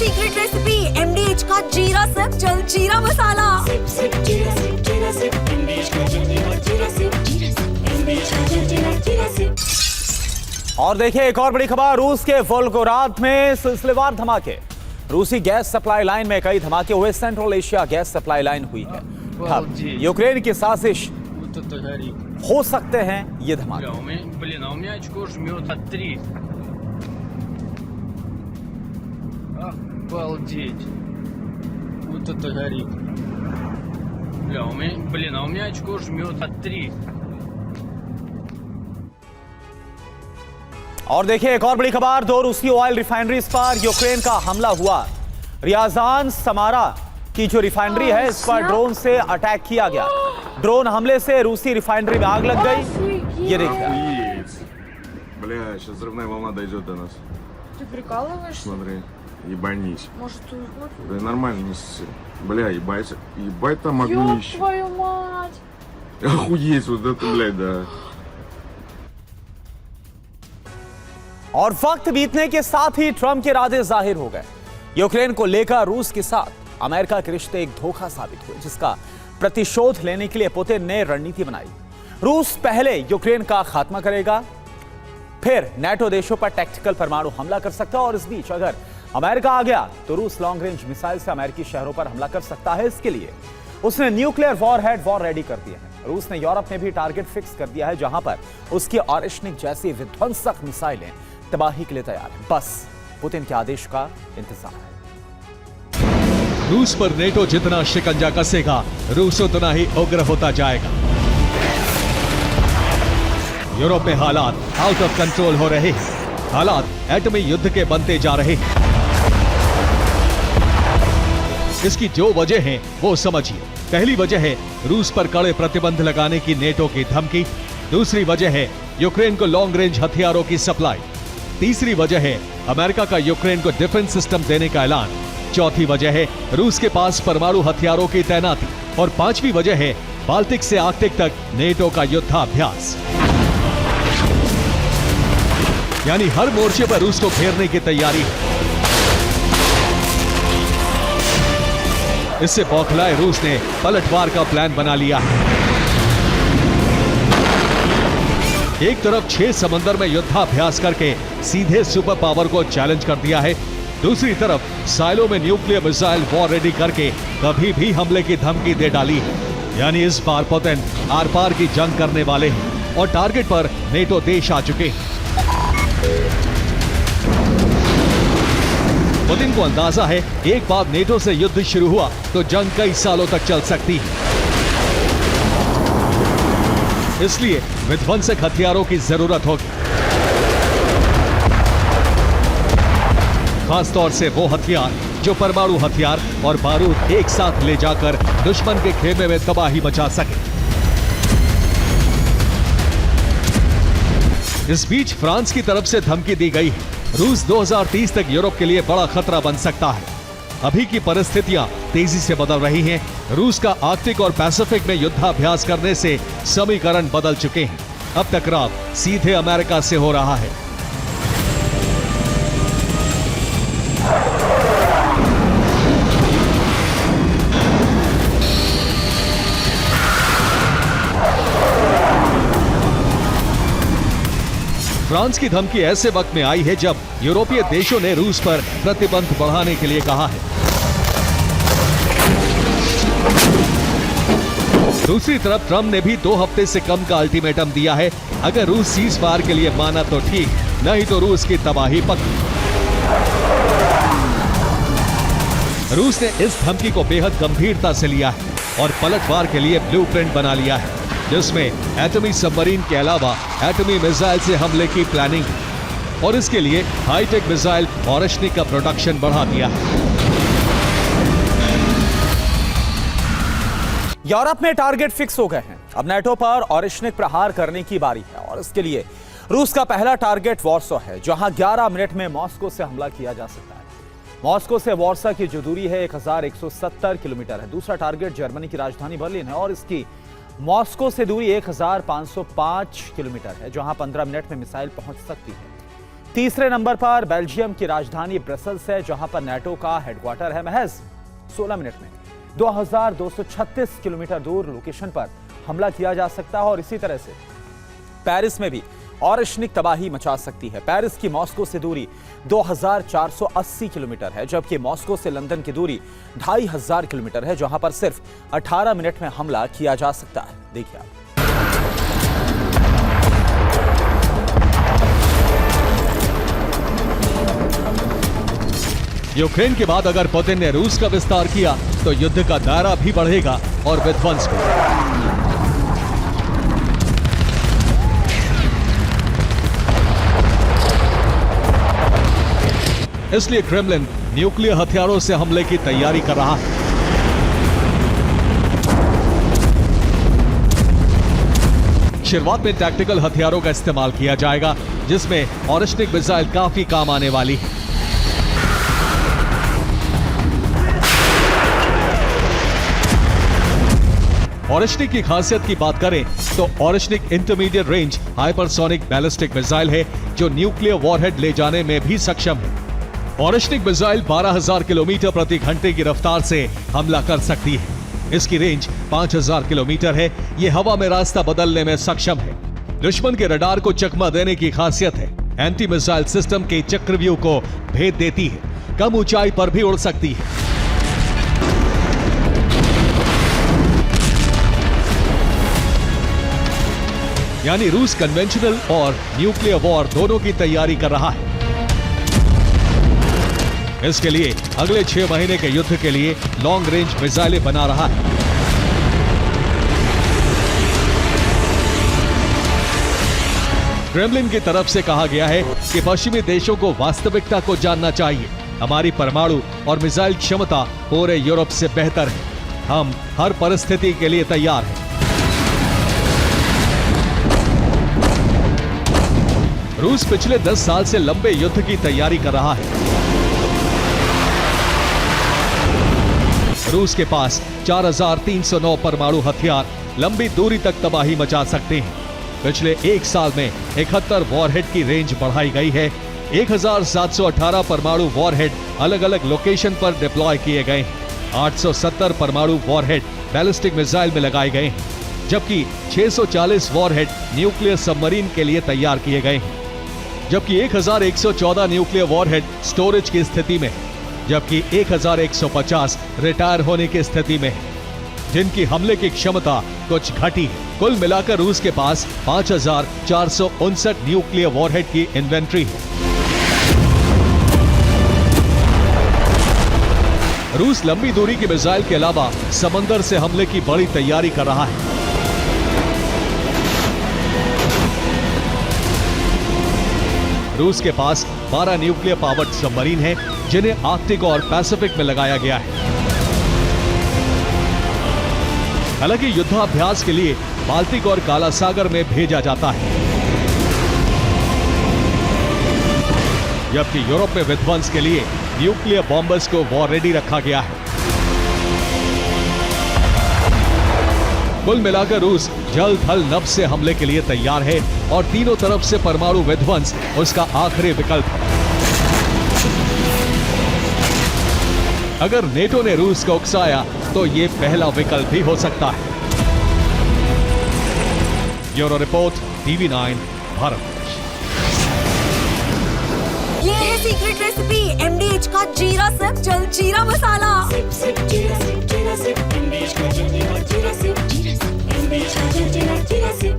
Secret recipe MDH का जीरा SIP जल जीरा मसाला। सिप सिप जीरा सिप जीरा सिप MDH का जल जीरा सिप MDH का जल जीरा सिप। और देखिए एक और बड़ी खबर, रूस के वोल्गोग्राद में सिलसिलेवार धमाके। रूसी गैस सप्लाई लाइन में कई धमाके हुए। Central Asia gas supply line हुई है ठप। यूक्रेन की साजिश हो सकते हैं ये धमाके। Обалдеть. Вот это горит. Бля, у меня очко жмет от 3. और देखिए एक और बड़ी खबर, 2 रूसी ऑयल रिफाइनरीज पर यूक्रेन का हमला हुआ। रियाजान समारा की जो रिफाइनरी है इस पर ड्रोन से अटैक किया गया। ड्रोन हमले से रूसी रिफाइनरी में आग लग गई। ये देखिए। Бля, сейчас взрывная волна дойдет до нас. Ты прикалываешься? Смотри, ебанись. Может, ты... Да нормально, не ссы. Бля, ебать там Ёб огнище. твою мать! Охуеть, вот это, блядь, да. और वक्त बीतने के साथ ही ट्रंप के इरादे जाहिर हो गए। यूक्रेन को लेकर रूस के साथ अमेरिका के रिश्ते एक धोखा साबित हुए, जिसका प्रतिशोध लेने के लिए पुतिन ने रणनीति बनाई। रूस पहले यूक्रेन का खात्मा करेगा, फिर नाटो देशों पर टैक्टिकल परमाणु हमला कर सकता है, और इस बीच अगर अमेरिका आ गया तो रूस लॉन्ग रेंज मिसाइल से अमेरिकी शहरों पर हमला कर सकता है। इसके लिए उसने न्यूक्लियर वॉरहेड वॉर रेडी कर दिया है। रूस ने यूरोप में भी टारगेट फिक्स कर दिया है, जहां पर उसकी ऑरिशनिक जैसी विध्वंसक मिसाइलें तबाही के लिए तैयार है। बस पुतिन के आदेश का इंतजार है। रूस पर नेटो जितना शिकंजा कसेगा, रूस उतना ही उग्र होता जाएगा। यूरोप में हालात आउट ऑफ कंट्रोल हो रहे हैं। हालात एटमी युद्ध के बनते जा रहे हैं। इसकी जो वजह है वो समझिए। पहली वजह है रूस पर कड़े प्रतिबंध लगाने की नेटो की धमकी। दूसरी वजह है यूक्रेन को लॉन्ग रेंज हथियारों की सप्लाई। तीसरी वजह है अमेरिका का यूक्रेन को डिफेंस सिस्टम देने का ऐलान। चौथी वजह है रूस के पास परमाणु हथियारों की तैनाती। और पांचवी वजह है बाल्टिक से आर्कटिक तक नेटो का युद्धाभ्यास। यानी हर मोर्चे पर रूस को घेरने की तैयारी है। इससे बौखलाए रूस ने पलटवार का प्लान बना लिया है। एक तरफ 6 समंदर में युद्धाभ्यास करके सीधे सुपर पावर को चैलेंज कर दिया है। दूसरी तरफ साइलो में न्यूक्लियर मिसाइल वॉर रेडी करके कभी भी हमले की धमकी दे डाली है। यानी इस बार पुतिन आर पार की जंग करने वाले हैं और टारगेट पर नेटो देश आ चुके हैं। पुतिन को अंदाजा है एक बार नेटो से युद्ध शुरू हुआ तो जंग कई सालों तक चल सकती है। इसलिए विध्वंसक हथियारों की जरूरत होगी, खासतौर से वो हथियार जो परमाणु हथियार और बारूद एक साथ ले जाकर दुश्मन के खेमे में तबाही मचा सके। इस बीच फ्रांस की तरफ से धमकी दी गई है। रूस 2030 तक यूरोप के लिए बड़ा खतरा बन सकता है। अभी की परिस्थितियां तेजी से बदल रही हैं। रूस का आर्कटिक और पैसिफिक में युद्धाभ्यास करने से समीकरण बदल चुके हैं। अब टकराव सीधे अमेरिका से हो रहा है। फ्रांस की धमकी ऐसे वक्त में आई है जब यूरोपीय देशों ने रूस पर प्रतिबंध बढ़ाने के लिए कहा है। दूसरी तरफ ट्रंप ने भी 2 हफ्ते से कम का अल्टीमेटम दिया है। अगर रूस सीज फायर के लिए माना तो ठीक, नहीं तो रूस की तबाही पक्की। रूस ने इस धमकी को बेहद गंभीरता से लिया है और पलटवार के लिए ब्लूप्रिंट बना लिया है, जिसमें एटमी सबमरीन के अलावा एटमी मिसाइल से हमले की प्लानिंग है और इसके लिए हाईटेक मिसाइल ऑरिशनिक का प्रोडक्शन बढ़ा दिया है। यूरोप में टारगेट फिक्स हो गए हैं। अब नाटो पर ऑरिशनिक प्रहार करने की बारी है और इसके लिए रूस का पहला टारगेट वॉर्सो है, जहां 11 मिनट में मॉस्को से हमला किया जा सकता है। मॉस्को से वॉर्सा की जो दूरी है 1170 किलोमीटर है। दूसरा टारगेट जर्मनी की राजधानी बर्लिन है और इसकी मॉस्को से दूरी 1505 किलोमीटर है, जहां 15 मिनट में मिसाइल पहुंच सकती है। तीसरे नंबर पर बेल्जियम की राजधानी ब्रसल्स है, जहां पर नेटो का हेडक्वार्टर है। महज 16 मिनट में 2236 किलोमीटर दूर लोकेशन पर हमला किया जा सकता है और इसी तरह से पेरिस में भी ऑरिशनिक तबाही मचा सकती है। पेरिस की मॉस्को से दूरी 2480 किलोमीटर है, जबकि मॉस्को से लंदन की दूरी 2500 किलोमीटर है, जहां पर सिर्फ 18 मिनट में हमला किया जा सकता है। देखिए आप। यूक्रेन के बाद अगर पुतिन ने रूस का विस्तार किया तो युद्ध का दायरा भी बढ़ेगा और विध्वंस भी। इसलिए क्रेमलिन न्यूक्लियर हथियारों से हमले की तैयारी कर रहा है। शुरुआत में टैक्टिकल हथियारों का इस्तेमाल किया जाएगा, जिसमें ऑरिशनिक मिसाइल काफी काम आने वाली है। ऑरिशनिक की खासियत की बात करें तो Oreshnik intermediate range hypersonic ballistic missile है, जो न्यूक्लियर वॉरहेड ले जाने में भी सक्षम है। ऑरिशनिक मिसाइल 12,000 किलोमीटर प्रति घंटे की रफ्तार से हमला कर सकती है। इसकी रेंज 5,000 किलोमीटर है। यह हवा में रास्ता बदलने में सक्षम है। दुश्मन के रडार को चकमा देने की खासियत है। एंटी मिसाइल सिस्टम के चक्रव्यूह को भेद देती है। कम ऊंचाई पर भी उड़ सकती है। यानी रूस कन्वेंशनल और न्यूक्लियर वॉर दोनों की तैयारी कर रहा है। इसके लिए अगले 6 महीने के युद्ध के लिए लॉन्ग रेंज मिसाइलें बना रहा है। क्रेमलिन की तरफ से कहा गया है कि पश्चिमी देशों को वास्तविकता को जानना चाहिए। हमारी परमाणु और मिसाइल क्षमता पूरे यूरोप से बेहतर है। हम हर परिस्थिति के लिए तैयार हैं। रूस पिछले 10 साल से लंबे युद्ध की तैयारी कर रहा है। रूस के पास 4,309 परमाणु हथियार लंबी दूरी तक तबाही मचा सकते हैं। पिछले 1 साल में 71 वॉरहेड की रेंज बढ़ाई गई है। 1,718 परमाणु वॉरहेड अलग अलग लोकेशन पर डिप्लॉय किए गए हैं। 870 परमाणु वॉरहेड बैलिस्टिक मिसाइल में लगाए गए हैं, जबकि 640 वॉरहेड न्यूक्लियर सबमरीन के लिए तैयार किए गए हैं। जबकि 1,114 न्यूक्लियर वॉरहेड स्टोरेज की स्थिति में है, जबकि 1,150 रिटायर होने की स्थिति में है, जिनकी हमले की क्षमता कुछ घटी है। कुल मिलाकर रूस के पास 5,459 न्यूक्लियर वॉरहेड की इन्वेंट्री है। रूस लंबी दूरी की मिसाइल के अलावा समंदर से हमले की बड़ी तैयारी कर रहा है। रूस के पास 12 न्यूक्लियर पावर्ड सबमरीन हैं, जिन्हें आर्कटिक और पैसिफिक में लगाया गया है। हालांकि युद्धाभ्यास के लिए बाल्टिक और काला सागर में भेजा जाता है, जबकि यूरोप में विध्वंस के लिए न्यूक्लियर बॉम्बर्स को वॉर रेडी रखा गया है। कुल मिलाकर रूस जल थल नभ से हमले के लिए तैयार है और तीनों तरफ से परमाणु विध्वंस उसका आखिरी विकल्प है। अगर नेटो ने रूस को उकसाया तो ये पहला विकल्प भी हो सकता है। Bureau report, TV9 Bharat. ये है सीक्रेट रेसिपी MDH का जीरा सिप जलजीरा मसाला। Sip, sip, जीरा सिप, MDH का जलजीरा, जीरा सिप, MDH का जलजीरा, जीरा सिप।